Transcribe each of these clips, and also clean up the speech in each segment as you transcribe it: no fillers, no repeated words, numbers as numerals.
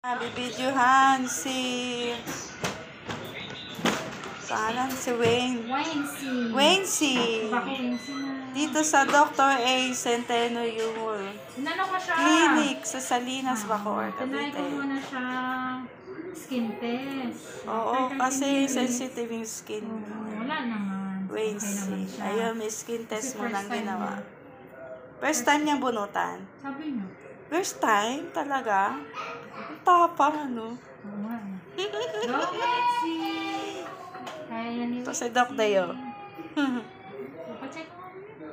Bibidyohan si... Paano? Si Wayne. Wayne. Baka Wincy na. Dito sa Dr. A. Centeno Humor Inano ko siya? Clinic sa Salinas, Bacoor, Tinay ko Cavite. muna siya skin test. Oo, kasi After 13 sensitive yung skin. wala naman. Wayne Okay naman siya. Ayun, may skin test Kasi mo nang first time ginawa. niya. First time niyang bunutan. Sabi niya. First time? Talaga? Ang tapang, ano? Oo nga. Go, Wincy! Kaya ni Ito si Doc Dayo. Pacheck mo.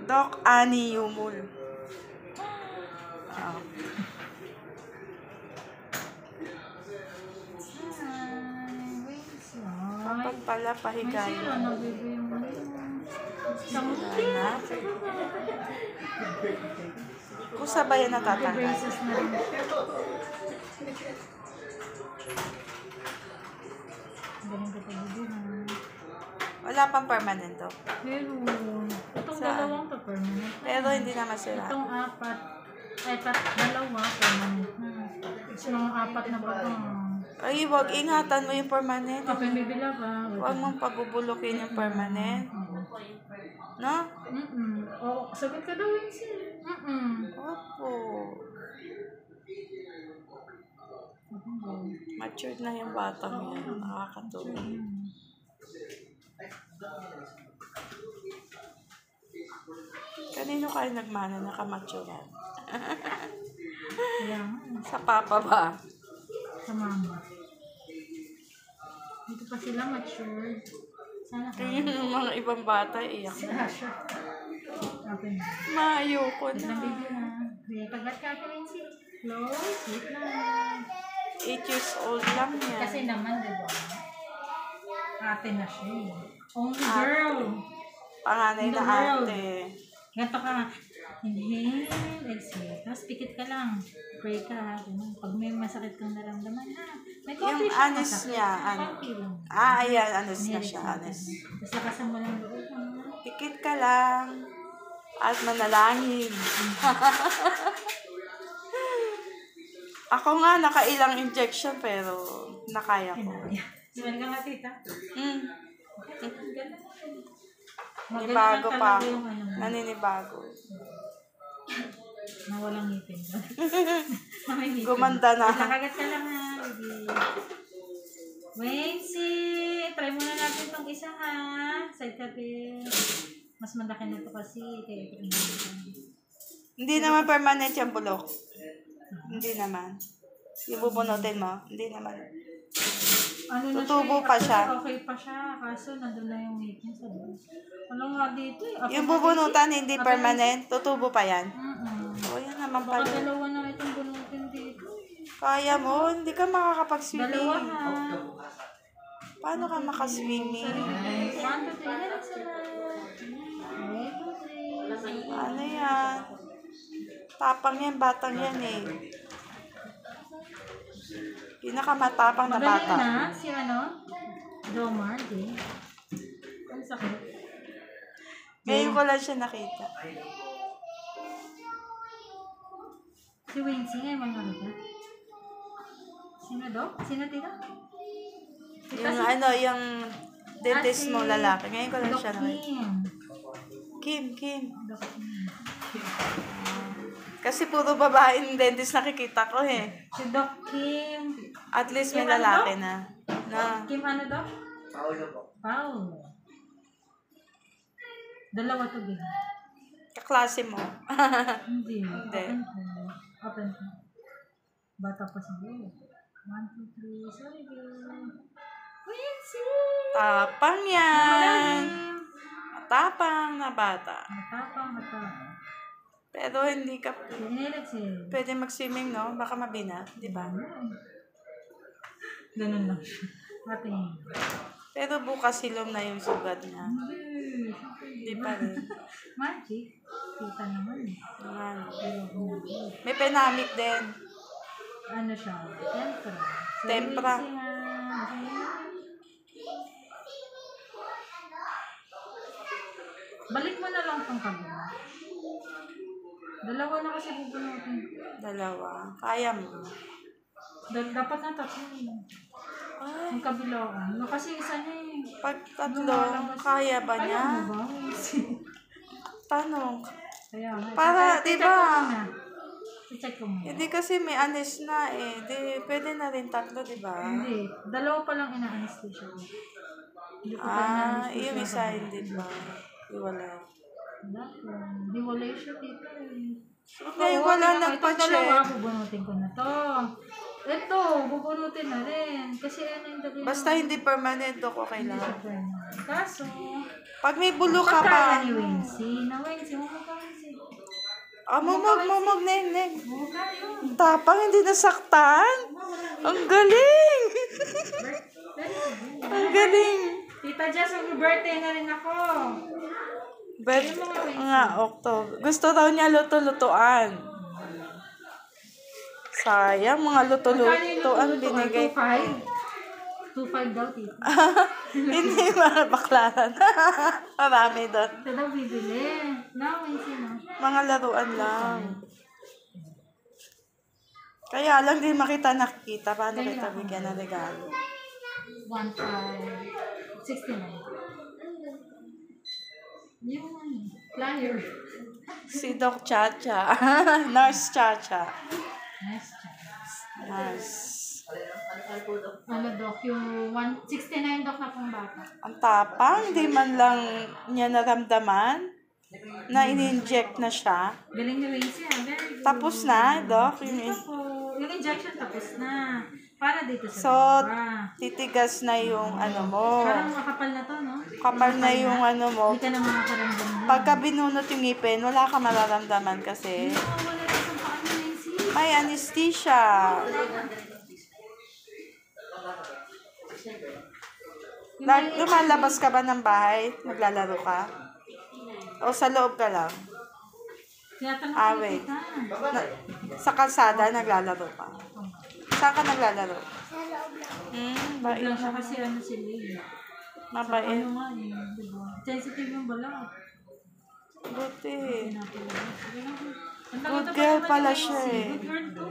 Doc Annie Humul. Oh. Wincy. Kapag pala May pahigayo. sira na, baby. Na. Kung sabayan natatanggal. Braces na rin siya. Galing ka pa ha. Wala pang permanent to. Pero, itong Saan? dalawang to permanent. Pero hindi naman sila. Itong apat, ay dalawa permanent na. Itong apat na ba Ay, wag ingatan mo yung permanent. Okay, may bila ba? Huwag mong pabubulukin yung permanent. No? Oh, sagot ka daw yun siya. Opo. Matured na yung batang yan. Nakakatuwa. Kanino kayo nagmana na kamaturan? Kaya nga, Sa papa ba? sa mama. Dito pa sila matured. Sana ka. Yung mga ibang bata, iyak Si na. Asha. Okay na. Maayoko Wait na. lang, baby na. Kaya kagat ka pa rin si Close. Wait lang. 8 years old lang yan. Kasi naman, diba? Ate na siya eh. Only girl. Panganay na ate. Ganto ka. Inhale, exhale. Tapos pikit ka lang. Pray ka ha. Ganun. Pag may masakit kang naramdaman ha. May Yung coffee siya anis masakit. niya, ano? Coffee lang. Ayan, anis na siya, anis. Tapos lakasan mo lang loob. Pikit ka lang. At manalangin. Ako nga, nakailang injection, pero nakaya ko. Siwan ka nga tita. Nibago pa ako. Yung ano, Naninibago. na walang ngipin. Na may ngipin. Gumanda na. Nakagat ka lang ha. Wincy! Try muna natin itong isa ha. Side tabi. Mas malaki na ito kasi. Kaya ito Hindi naman permanent yung bulok. Hindi naman. Yung bubunutin mo, hindi naman. ano na Tutubo siya, pa siya. Okay pa siya. Kaso nandun na yung ngipin sa loob. Ano nga dito eh. Yung bubunutan, hindi permanent. Tutubo pa yan. O, yan naman Baka pala. dalawa na itong bunutin dito. Kaya mo, hindi ka makakapag-swimming. Dalawa ha. Paano ka makaswimming? 1, 2, 3. Relax na. 1, 2, 3. Ano yan? Tapang yan, batang yan eh. Pinakamatapang na Magaling bata. na si ano? Jomar, di. Ang sakit. Ngayon ko lang siya nakita. Si Wincy ngayon mga nakita. Sino daw? Sino tita? Yung ano, yung dentist mo lalaki. Ngayon ko lang Doc siya nakita. Kim. Kim. Doc Kim. Kasi puro babaeng dentist nakikita ko eh. Si Doc Kim. At least may Kim ano lalaki daw? na. Na. Kim ano daw? Paulo po. Paulo. Dalawa to din. Kaklase mo. Hindi. Hindi. Open ko. Bata pa siguro. 1, 2, 3. Sorry, girl. Wincy! Tapang yan. Matapang na bata. Matapang. Pero hindi ka Relax eh. pwede mag-swimming, no? Baka mabina, di ba? Ganun lang siya. Ating. Pero bukas silom na yung sugat niya. Hindi pa rin. Magic. Kita naman eh. Ayan. Pero, May penamic din. ano siya? Tempra. So, Tempra. Wincy nga. Balik mo na lang tong kabila. Dalawa na kasi bubunutin. Dalawa. Kaya mo. Dapat na tatlo. Ay, Ang kabilaan. No, kasi isa na eh. pag tatlo, kaya ba niya? Kaya mo ba? Tanong. Kaya nga. Para, I-check diba? ko muna. I-check ko muna. Hindi kasi may anis na eh. Di, pwede na rin tatlo, di ba? Hindi. Dalawa pa lang ina-anesthesia. Hindi ko pa ina-anesthesia. Yung isa hindi pa. Iwala. Wala. Hiwalay siya dito eh. Ngayon wala nagpa-check. Dalawa, bubunutin ko na to. Ito, bubunutin na rin. Kasi ano yung dalawa. Basta hindi permanent, Dok, okay Hindi lang. siya permanent. Kaso, Pag may bulo ka pa, pagkala ni Wincy, mo ka Wincy. mumog, neng. Mo ka yun. Tapang, hindi nasaktan. Ang galing! Ang galing! Tita Jess, mag-birthday na rin ako. Bet, nga, October. Gusto daw niya luto-lutuan. Sayang, mga luto-lutuan binigay ko. 2.5 daw, tita. Hindi, mga baklaran. Marami doon. Ito daw bibili. Wincy na. Mga laruan lang. Kaya lang din makita nakikita. Paano kita bigyan ng regalo? 1.5. 69. Yung flyer. Si Doc Chacha. Nurse Chacha. Nice. Nurse. Ano, Doc? Yung 169 Doc na pong bata. Ang tapang, hindi man lang niya naramdaman na in-inject na siya. Galing ni Wincy, very good. Tapos na, Doc. Yung injection tapos na. Para dito sa So, dalawa. titigas na yung ano mo. Parang makapal na to, no? Kapal na yung ano mo. Hindi ka na makakaramdam na. Pagka binunot yung ngipin, wala ka mararamdaman kasi Wala na sa paan ni Wincy. may anesthesia. Lumalabas ka ba ng bahay? Naglalaro ka? O sa loob ka lang? Tinatanong Wait. kita. Sa kalsada, naglalaro ka? Saan ka naglalaro? Wag lang Bait. siya kasi ano sila eh. Mabait. Ano nga eh, diba? Sensitive yung balat. Buti. Good girl pala siya eh. Good girl to.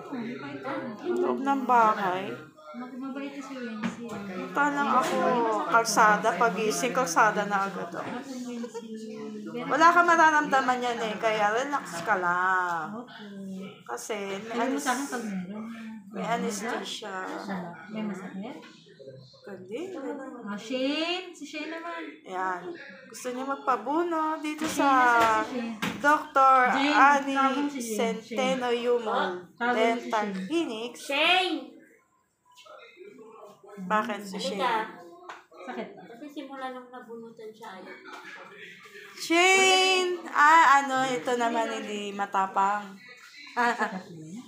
Loob ng bahay. Mabait na si Wincy. Punta lang ako. Kalsada, pagising, kalsada na agad ako. Wala ka mararamdaman yan eh, kaya relax ka lang. Okay. Kasi Alam mo sa akin pag meron. may anesthesia. May masakit? Hindi. Shane! Si Shane naman. Yan. Gusto niya magpabuno dito sa Si Shane. Dr. Jane, Annie tawag si Jane. Centeno Yumol Tawag si Dental Shane. Clinics. Shane! Bakit si Shane? Sakit. Kasi simula nung nabunutan siya ayaw. Shane! Ito naman hindi matapang.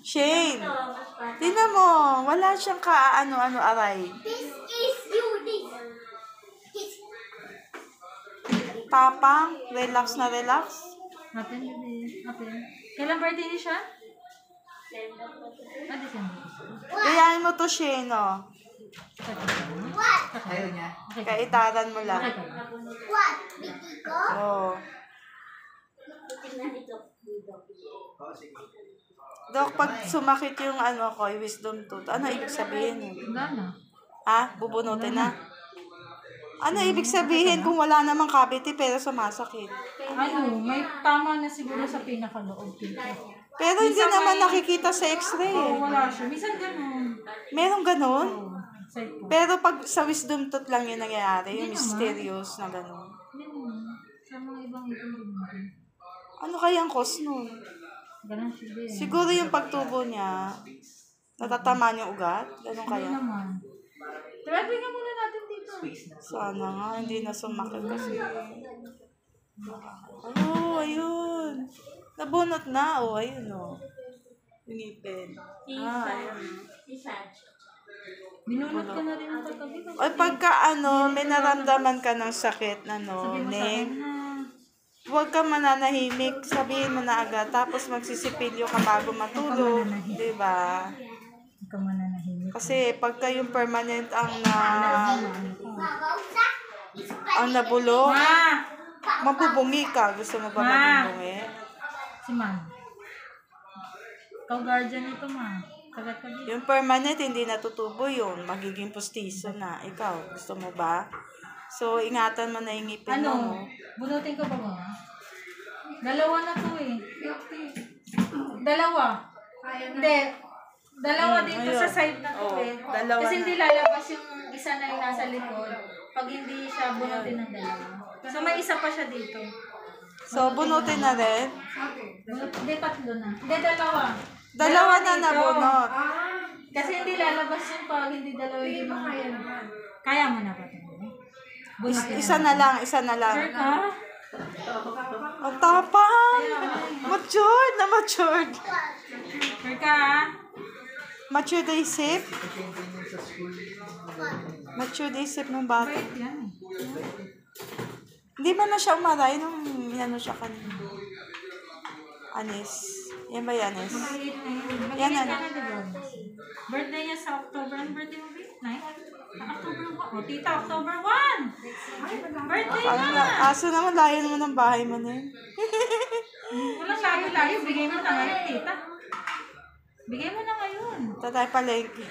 Shane! Tingnan mo, wala siyang ka-ano-ano aray. This is you, this. Tapang, relax na relax. Happen, baby. Happen. Kailan birthday niya siya? December. Gayahin mo to, Shane, oh. Ayaw niya. Kaitaran mo lang. What? Biti ko? Oh. Tingnan ito. Dok, pag sumakit yung ano ko, yung wisdom tooth, ano ibig sabihin? Gana. Bubunutin na? Ano ibig sabihin kung wala namang cavity pero sumasakit? Ano, may tama na siguro sa pinakaloob dito. Pero hindi naman nakikita sa x-ray eh. Wala siya. Minsan ganun. Merong ganun? Side po. Pero pag sa wisdom tooth lang yung nangyayari, yung Hindi mysterious na ganun. Ganun. Sa mga ibang ganun. Ano kayang cause nun? Ganun siya din. Siguro yung pagtubo niya, natatamaan yung ugat? Ganun Ano kaya? naman? Try ka muna natin dito. Sana nga, hindi na sumakit kasi. Oh, ayun. Nabunot na. Oh, ayun oh. Yung ngipin. Ayun. Binunot ka na rin ang katabi. Ay, pagka may naramdaman ka ng sakit, Sabi mo sa akin Neng, na huwag ka mananahimik, sabihin mo na agad, tapos magsisipilyo ka bago matulog, di ba? hindi ka mananahimik. Kasi pagka yung permanent ang nabulok, Ma! mabubungi ka. Gusto mo ba mabubungi? Si Ma'am. Ikaw guardian nito, Ma. Kagat ka dito. Yung permanent, hindi natutubo yun. Magiging pustiso na. Ikaw, gusto mo ba? So, ingatan mo na yung ngipin mo. Ano? Bunutin ko ba mo? Dalawa na to eh. Dalawa. Hindi. Dalawa dito ayun. sa side na to Oh, eh. dalawa Kasi na. hindi lalabas yung isa na yung nasa likod. Pag hindi siya bunutin ng dalawa. So may isa pa siya dito. So, bunutin na rin. Hindi, tatlo na. Hindi, dalawa. Dalawa na dito. nabunot. Kasi hindi lalabas yung pag hindi dalawa yung kaya mo na ba ito? Bunutin Isa na lang, isa na lang. Sure ka? Ang tapang! Matured na matured. Sure ka ha? Matured na isip. Matured na isip ng bata. Wait yan. Hindi ba na siya umaray nung ano siya kanina? Anis. Yan ba yan, Anis? Mag-8 na yun. Yan Mag-8 na. ka na diba? Birthday niya sa October. Ang birthday mo ba? 9? October 1. O, tita, October 1! Birthday na! Aso naman, layo naman ng bahay mo na yun. Walang layo-layo. Bigay mo na ngayon, tita. Bigay mo na ngayon. Punta tayo palengke.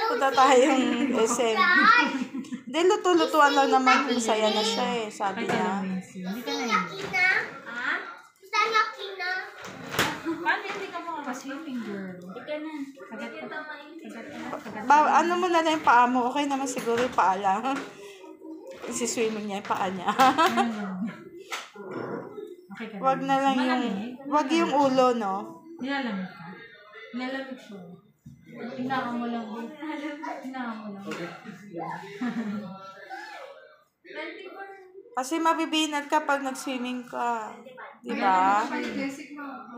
Punta tayong SM. Hindi, luto-lutuan lang naman. Masaya na siya eh, sabi niya. Hindi ka na yun. Kina? Ha? Basta na kina? Paano hindi ka makakaswimming, girl? Hindi ka na. Kagat ka. Kagat ka. Ano mo na lang yung paa mo? Okay naman siguro yung paa lang. Isi-swimming niya yung paa niya. Okay ka na. Wag na lang yung... Malamig. Wag yung ulo, no? Nilalamig ka? Nilalamig siya. Hinaan mo lang. Hinaan mo lang. Kasi mabibinat ka pag nag-swimming ka. Diba?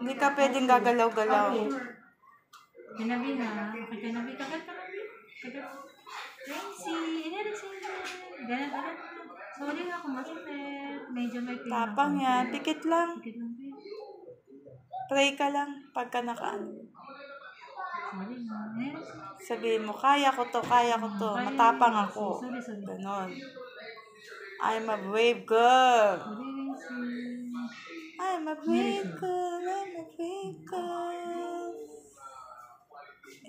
Hindi ka pwedeng gagalaw-galaw. Kinabi na. Okay, kinabi. Kagat ka nabi. Kagat. Tracy. Inalis yun. Ganyan, ganyan. Sorry nga kung masakit. Medyo may pain Tapang ako. yan. Pikit lang. Pikit lang pain. Pray ka lang pagka nakaan. Sorry nga. Inalis yun. Sabihin mo, kaya ko to, kaya ko to. Matapang ako. Sorry, sorry. Ganon. I'm a brave girl. Sorry, Tracy. I'm a brave girl. I'm a brave girl.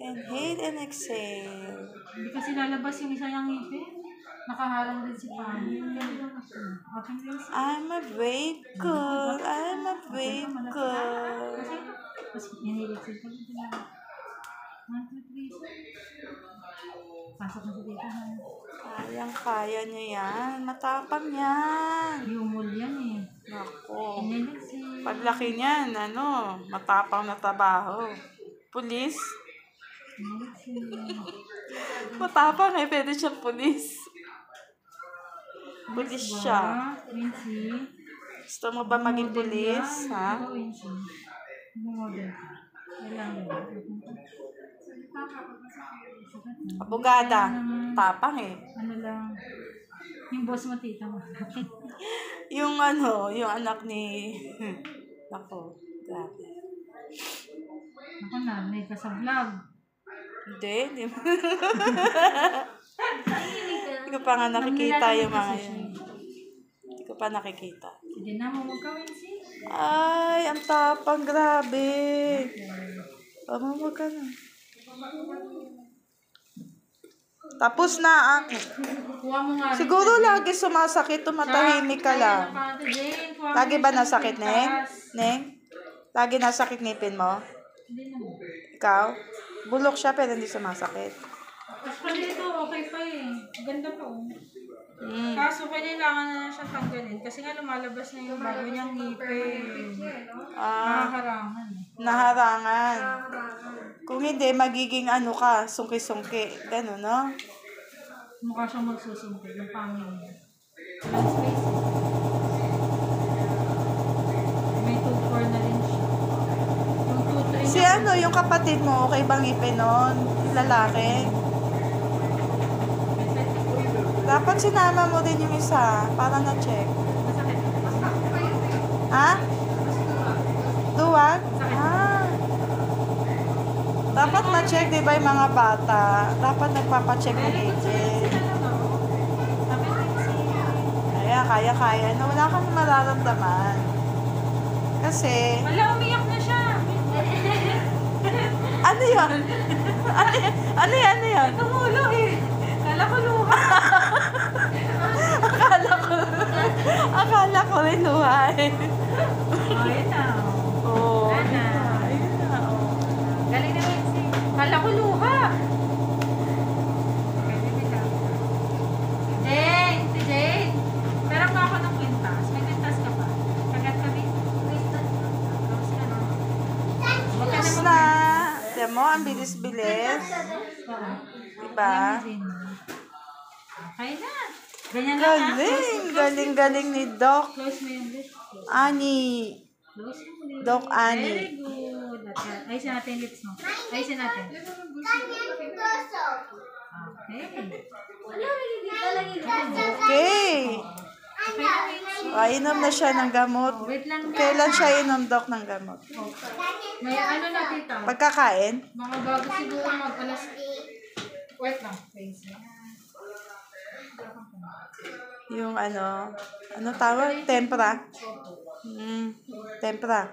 Inhale and exhale. Hindi kasi lalabas yung isa yung ngipin. Nakaharang din si Pami. Okay, Tracy. I'm a brave girl. I'm a brave girl. Kasi ito. Tapos iniligsid ka dito na. 1, 2, 3. Pasok na sa tita. Kayang-kaya niya yan. Matapang yan. Humol yan eh. Nako. Iniligsid. Paglaki niyan, matapang na trabaho. Pulis. Iniligsid. Matapang eh, pwede siyang pulis. Pulis siya. Wincy. Gusto mo ba maging pulis, ha? Ikaw, Wincy. Bumodel ka. Kailangan ba? Abogada. Tapang eh. Ano lang. Yung boss mo, tita mo. Yung yung anak ni... Nako, grabe. Ako na, may ka sa vlog. Hindi mo. Hindi ko pa nga nakikita yung mga yun. Hindi ko pa nakikita. Sige na, huwag ka, Wincy. Ay, ang tapang, grabe. Huwag ka na. Tapos na ang... Kuha mo nga rin. Siguro lagi sumasakit, tumatahimik ka lang. Lagi ba nasakit, Neng? Neng? Lagi nasakit ngipin mo? Hindi naman. Ikaw? Bulok siya pero hindi sumasakit. Tapos pala ito, okay pa eh. Ganda pa oh. Mm. Kaso kailangan na siya tanggalin kasi nga lumalabas na yung bago niyang ngipin. Nakaharangan. Naharangan. Kung hindi, magiging ka, sungki-sungki. Gano'n, no? Mukha siyang magsusungkit yung pangin niya. Walang space eh. May 2-4 na rin siya. Yung 2-3 Si yung kapatid mo, okay bang ngipin nun? Yung lalaki? Dapat sinama mo din yung isa para na-check. masakit. Ha? Duwag? Ah. Dapat na-check, di ba, yung mga bata? Dapat nagpapacheck ng ngipin. Kaya. No, wala kang mararamdaman. Kasi, Wala, umiyak na siya. Ano yan? Ano yan? Tumulo eh. Kala ko luha. Akala ko rin luha eh. Oh, yun na. Oo. Ayun na. Ayun na. Oh. Galing na rin si. Kala ko luha. Jane! Si Jane! Meron pa ako ng kwintas. May kwintas ka pa. Kagat kami. Tapos ka na. Huwag ka Tapos na na. Tiyan mo, ang bilis-bilis. Oo. Diba? Okay na. Ganyan lang ha. Galing ni Doc Close mo yung lips. Ani. Close mo yung lips. Doc Ani. Very good. Ayusin natin yung lips mo. Ayusin natin. Ganyan gusto. Okay. Okay. Okay. Inom na siya ng gamot. Wait lang. Kailan siya inom, Doc, ng gamot? May ano na tita. Pagkakain? Mga bago siguro mag-alas. Wait lang. Face. Yung ano tawag? Tempra. Tempra.